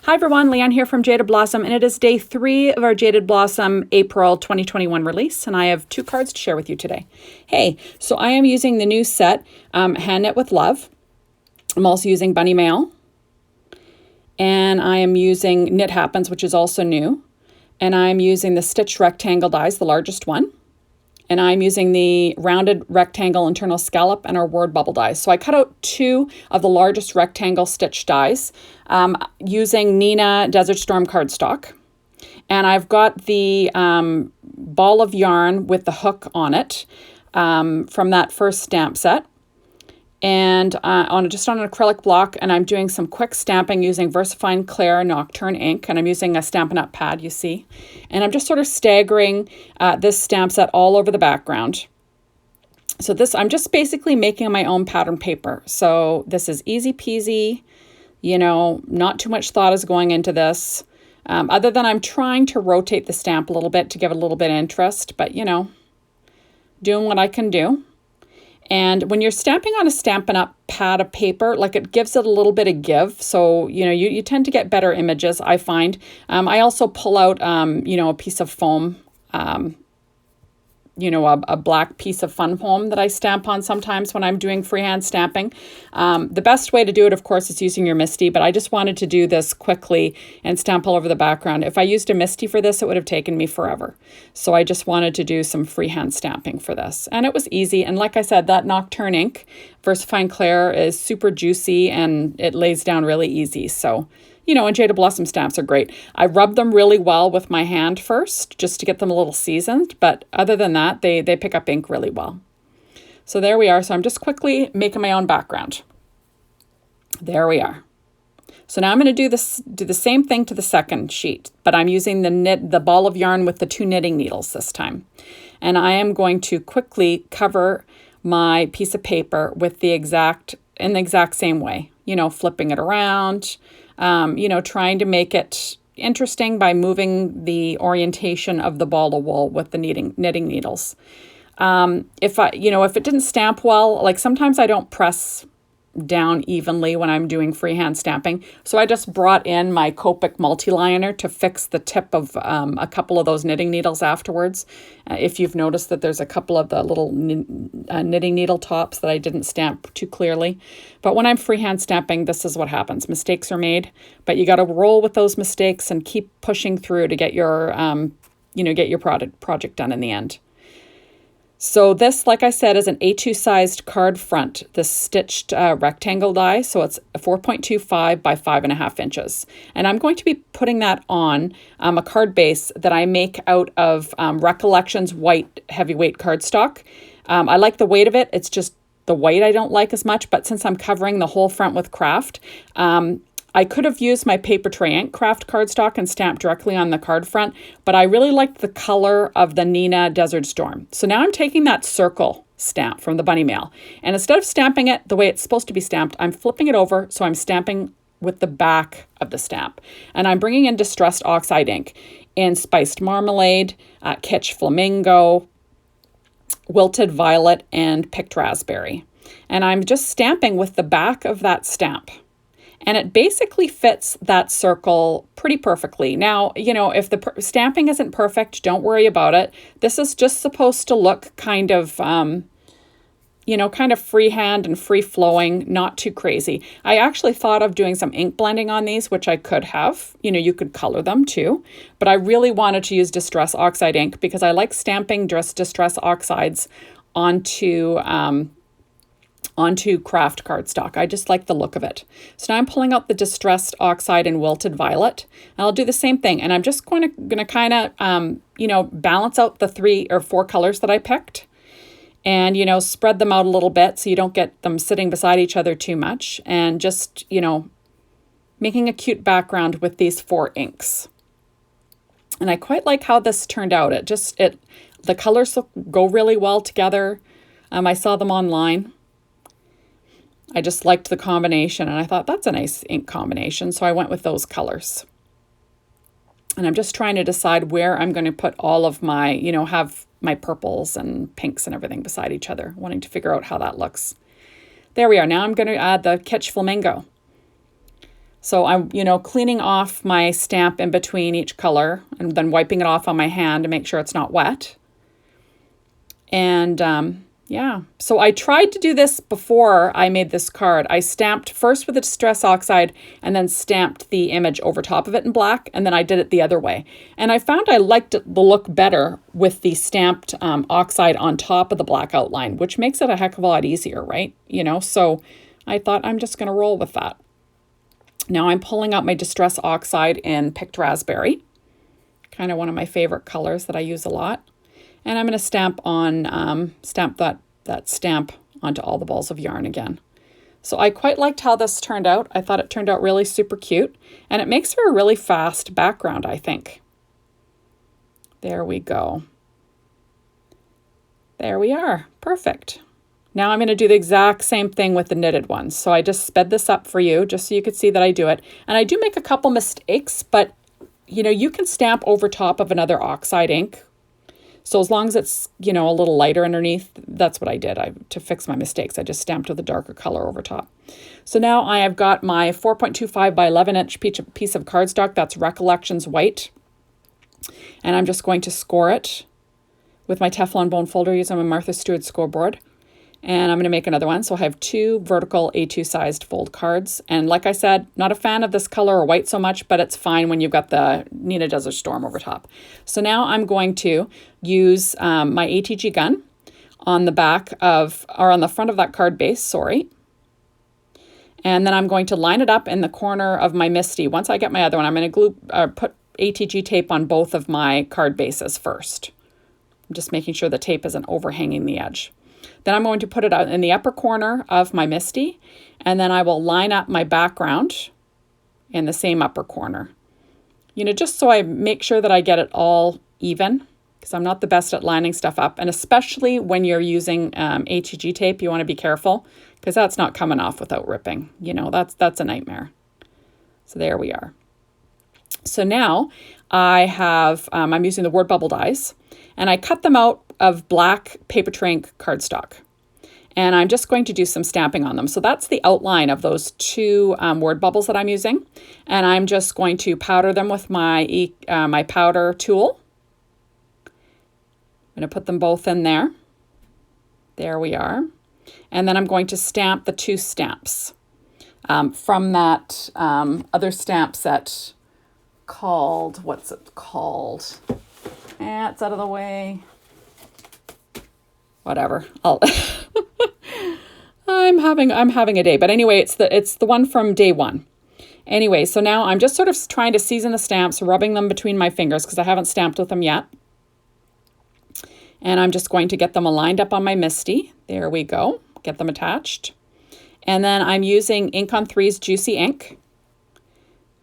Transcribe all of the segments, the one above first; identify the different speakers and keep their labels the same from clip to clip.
Speaker 1: Hi everyone, Leanne here from Jaded Blossom, and it is day 3 of our Jaded Blossom April 2021 release, and I have 2 cards to share with you today. Hey, so I am using the new set, Hand Knit with Love. I'm also using Bunny Mail, and I am using Knit Happens, which is also new, and I'm using the stitched rectangle dies, the largest one, and I'm using the rounded rectangle internal scallop and our word bubble dies. So I cut out 2 of the largest rectangle stitch dies using Nina Desert Storm cardstock. And I've got the ball of yarn with the hook on it from that first stamp set. And just on an acrylic block, and I'm doing some quick stamping using VersaFine Claire Nocturne ink, and I'm using a Stampin' Up pad, you see. And I'm just sort of staggering this stamp set all over the background. So I'm just basically making my own pattern paper. So this is easy peasy, not too much thought is going into this, other than I'm trying to rotate the stamp a little bit to give it a little bit of interest, but doing what I can do. And when you're stamping on a Stampin' Up pad of paper, it gives it a little bit of give. So, you tend to get better images, I find. I also pull out, a piece of foam, a black piece of fun foam that I stamp on sometimes when I'm doing freehand stamping. The best way to do it, of course, is using your MISTI, but I just wanted to do this quickly and stamp all over the background. If I used a MISTI for this, it would have taken me forever. So I just wanted to do some freehand stamping for this. And it was easy. And like I said, that Nocturne ink, VersaFine Claire, is super juicy and it lays down really easy. So and Jaded Blossom stamps are great. I rub them really well with my hand first, just to get them a little seasoned. But other than that, they pick up ink really well. So there we are. So I'm just quickly making my own background. There we are. So now I'm going to do the same thing to the second sheet, but I'm using the ball of yarn with the 2 knitting needles this time. And I am going to quickly cover my piece of paper with in the exact same way, flipping it around, trying to make it interesting by moving the orientation of the ball of wool with the knitting needles. If it didn't stamp well, sometimes I don't press down evenly when I'm doing freehand stamping. So I just brought in my Copic multi-liner to fix the tip of a couple of those knitting needles afterwards. If you've noticed that there's a couple of the little knitting needle tops that I didn't stamp too clearly. But when I'm freehand stamping, this is what happens. Mistakes are made, but you got to roll with those mistakes and keep pushing through to get your, project done in the end. So this, like I said, is an A2 sized card front, the stitched rectangle die. So it's 4.25 by 5.5 inches. And I'm going to be putting that on a card base that I make out of Recollections white heavyweight cardstock. I like the weight of it. It's just the white I don't like as much, but since I'm covering the whole front with craft, I could have used my Paper Tray Ink craft cardstock and stamped directly on the card front, but I really liked the color of the Nina Desert Storm. So now I'm taking that circle stamp from the Bunny Mail, and instead of stamping it the way it's supposed to be stamped, I'm flipping it over so I'm stamping with the back of the stamp. And I'm bringing in Distressed Oxide ink in Spiced Marmalade, Kitsch Flamingo, Wilted Violet, and Picked Raspberry. And I'm just stamping with the back of that stamp. And it basically fits that circle pretty perfectly. Now, if the stamping isn't perfect, don't worry about it. This is just supposed to look kind of freehand and free-flowing, not too crazy. I actually thought of doing some ink blending on these, which I could have. You could color them too. But I really wanted to use Distress Oxide ink because I like stamping Distress Oxides onto craft cardstock. I just like the look of it. So now I'm pulling out the Distressed Oxide and Wilted Violet. And I'll do the same thing. And I'm just going to kind of, balance out the 3 or 4 colors that I picked. And, spread them out a little bit so you don't get them sitting beside each other too much. And just, making a cute background with these 4 inks. And I quite like how this turned out. The colors go really well together. I saw them online. I just liked the combination, and I thought that's a nice ink combination, so I went with those colors. And I'm just trying to decide where I'm going to put all of my, have my purples and pinks and everything beside each other, wanting to figure out how that looks. There we are. Now I'm going to add the Kitsch Flamingo. So I'm, cleaning off my stamp in between each color and then wiping it off on my hand to make sure it's not wet. And yeah, so I tried to do this before I made this card. I stamped first with the Distress Oxide and then stamped the image over top of it in black, and then I did it the other way. And I found I liked the look better with the stamped oxide on top of the black outline, which makes it a heck of a lot easier, right? So I thought I'm just going to roll with that. Now I'm pulling out my Distress Oxide in Picked Raspberry, kind of one of my favorite colors that I use a lot. And I'm going to stamp that stamp onto all the balls of yarn again. So I quite liked how this turned out. I thought it turned out really super cute, and it makes for a really fast background, I think. There we go. There we are. Perfect. Now I'm going to do the exact same thing with the knitted ones. So I just sped this up for you just so you could see that I do it. And I do make a couple mistakes, but you can stamp over top of another oxide ink. So as long as it's, a little lighter underneath, that's what I did. To fix my mistakes, I just stamped with a darker color over top. So now I have got my 4.25 by 11 inch piece of cardstock. That's Recollections White. And I'm just going to score it with my Teflon bone folder using my Martha Stewart scoreboard. And I'm going to make another one. So I have 2 vertical A2 sized fold cards. And like I said, not a fan of this color or white so much, but it's fine when you've got the Nina Desert Storm over top. So now I'm going to use my ATG gun on the on the front of that card base, sorry. And then I'm going to line it up in the corner of my Misty. Once I get my other one, I'm going to put ATG tape on both of my card bases first. I'm just making sure the tape isn't overhanging the edge. Then I'm going to put it out in the upper corner of my Misty, and then I will line up my background in the same upper corner. Just so I make sure that I get it all even, because I'm not the best at lining stuff up. And especially when you're using ATG tape, you want to be careful, because that's not coming off without ripping. That's a nightmare. So there we are. So now I'm using the word bubble dies, and I cut them out of black paper tray cardstock. And I'm just going to do some stamping on them. So that's the outline of those 2 word bubbles that I'm using. And I'm just going to powder them with my powder tool. I'm going to put them both in there. There we are. And then I'm going to stamp the 2 stamps from that other stamp set called, what's it called? It's out of the way. Whatever. I'm having a day. But anyway, it's the one from day 1. Anyway, so now I'm just sort of trying to season the stamps, rubbing them between my fingers because I haven't stamped with them yet. And I'm just going to get them aligned up on my Misty. There we go. Get them attached. And then I'm using Ink on 3's Juicy Ink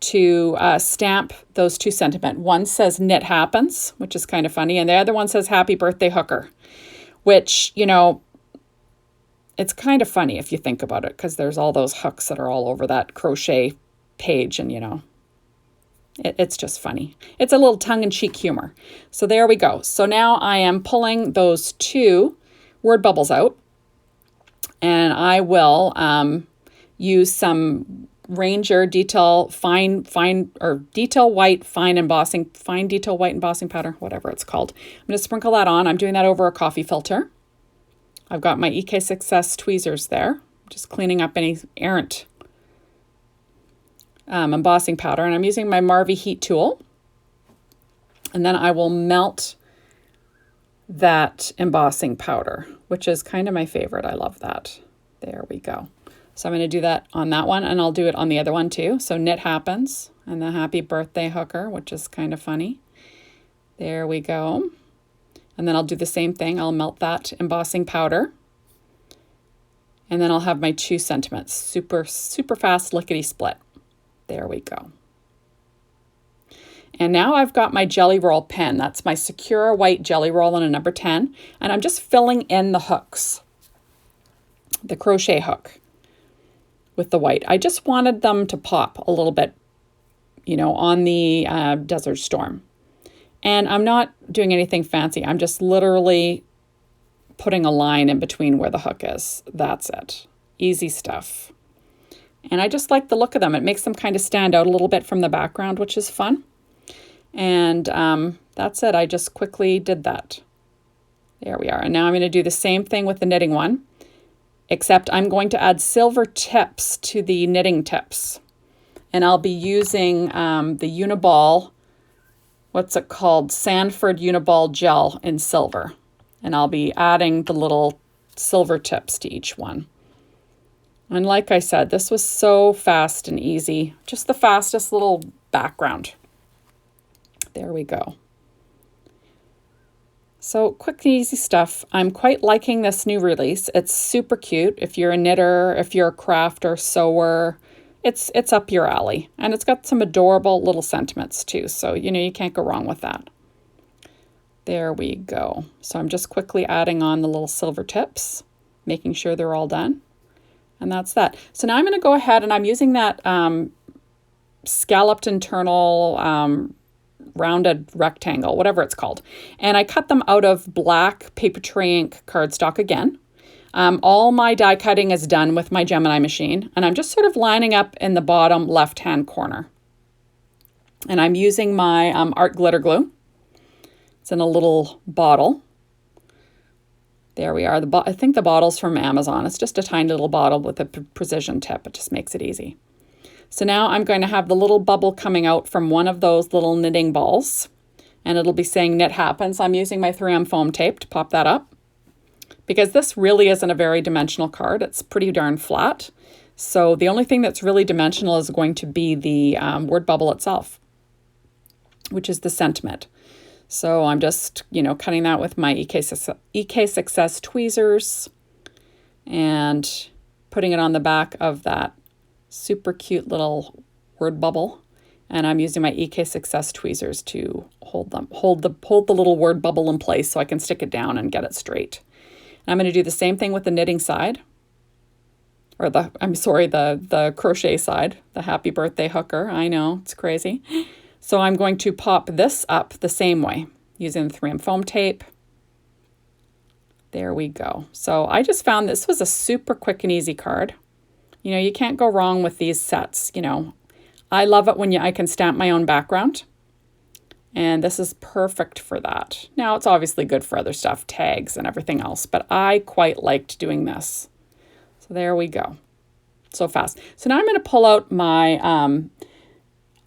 Speaker 1: to stamp those 2 sentiment. One says Knit Happens, which is kind of funny. And the other one says Happy Birthday Hooker, which, it's kind of funny if you think about it, because there's all those hooks that are all over that crochet page, and it's just funny. It's a little tongue-in-cheek humor. So there we go. So now I am pulling those 2 word bubbles out, and I will use some Ranger detail detail white embossing powder, whatever it's called. I'm going to sprinkle that on. I'm doing that over a coffee filter. I've got my EK Success tweezers there, just cleaning up any errant embossing powder, and I'm using my Marvy heat tool. And then I will melt that embossing powder, which is kind of my favorite. I love that. There we go. So I'm going to do that on that one, and I'll do it on the other one too. So Knit Happens and the Happy Birthday Hooker, which is kind of funny. There we go. And then I'll do the same thing. I'll melt that embossing powder. And then I'll have my 2 sentiments. Super, super fast lickety split. There we go. And now I've got my Jelly Roll pen. That's my Secura white Jelly Roll in a number 10. And I'm just filling in the hooks, the crochet hook with the white. I just wanted them to pop a little bit, on the Desert Storm. And I'm not doing anything fancy. I'm just literally putting a line in between where the hook is. That's it. Easy stuff. And I just like the look of them. It makes them kind of stand out a little bit from the background, which is fun. And that's it. I just quickly did that. There we are. And now I'm going to do the same thing with the knitting one, except I'm going to add silver tips to the knitting tips. And I'll be using the Uniball, what's it called? Sanford Uniball gel in silver. And I'll be adding the little silver tips to each one. And like I said, this was so fast and easy. Just the fastest little background. There we go. So quick and easy stuff. I'm quite liking this new release. It's super cute. If you're a knitter, if you're a crafter, sewer, it's up your alley. And it's got some adorable little sentiments too. So, you can't go wrong with that. There we go. So I'm just quickly adding on the little silver tips, making sure they're all done. And that's that. So now I'm going to go ahead and I'm using that scalloped internal rounded rectangle, whatever it's called. And I cut them out of black paper tray ink cardstock again. All my die cutting is done with my Gemini machine. And I'm just sort of lining up in the bottom left-hand corner. And I'm using my art glitter glue. It's in a little bottle. There we are. I think the bottle's from Amazon. It's just a tiny little bottle with a precision tip. It just makes it easy. So now I'm going to have the little bubble coming out from one of those little knitting balls. And it'll be saying knit happens. I'm using my 3M foam tape to pop that up. Because this really isn't a very dimensional card. It's pretty darn flat. So the only thing that's really dimensional is going to be the word bubble itself, which is the sentiment. So I'm just, cutting that with my EK Success tweezers and putting it on the back of that super cute little word bubble. And I'm using my EK Success tweezers to hold the little word bubble in place so I can stick it down and get it straight. And I'm going to do the same thing with the knitting side, or the crochet side, the happy birthday hooker. I know, it's crazy. So I'm going to pop this up the same way using the 3M foam tape. There we go. So I just found this was a super quick and easy card. You can't go wrong with these sets. I love it when I can stamp my own background. And this is perfect for that. Now, it's obviously good for other stuff, tags and everything else, but I quite liked doing this. So there we go. So fast. So now I'm going to pull out my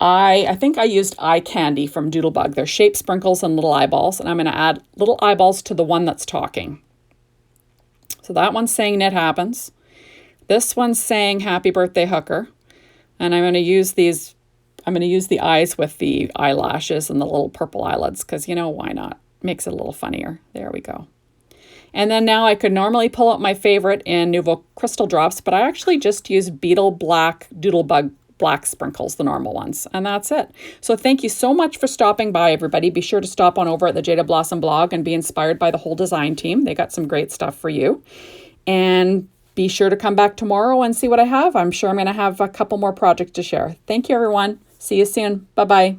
Speaker 1: I think I used eye candy from Doodlebug. They're shape sprinkles and little eyeballs, and I'm going to add little eyeballs to the one that's talking. So that one's saying knit happens. This one's saying happy birthday hooker. And I'm going to use these, I'm going to use the eyes with the eyelashes and the little purple eyelids because, why not? Makes it a little funnier. There we go. And then now I could normally pull out my favorite in Nouveau Crystal Drops, but I actually just use Beetle Black Doodlebug black sprinkles, the normal ones. And that's it. So thank you so much for stopping by, everybody. Be sure to stop on over at the Jaded Blossom blog and be inspired by the whole design team. They got some great stuff for you. And be sure to come back tomorrow and see what I have. I'm sure I'm going to have a couple more projects to share. Thank you, everyone. See you soon. Bye-bye.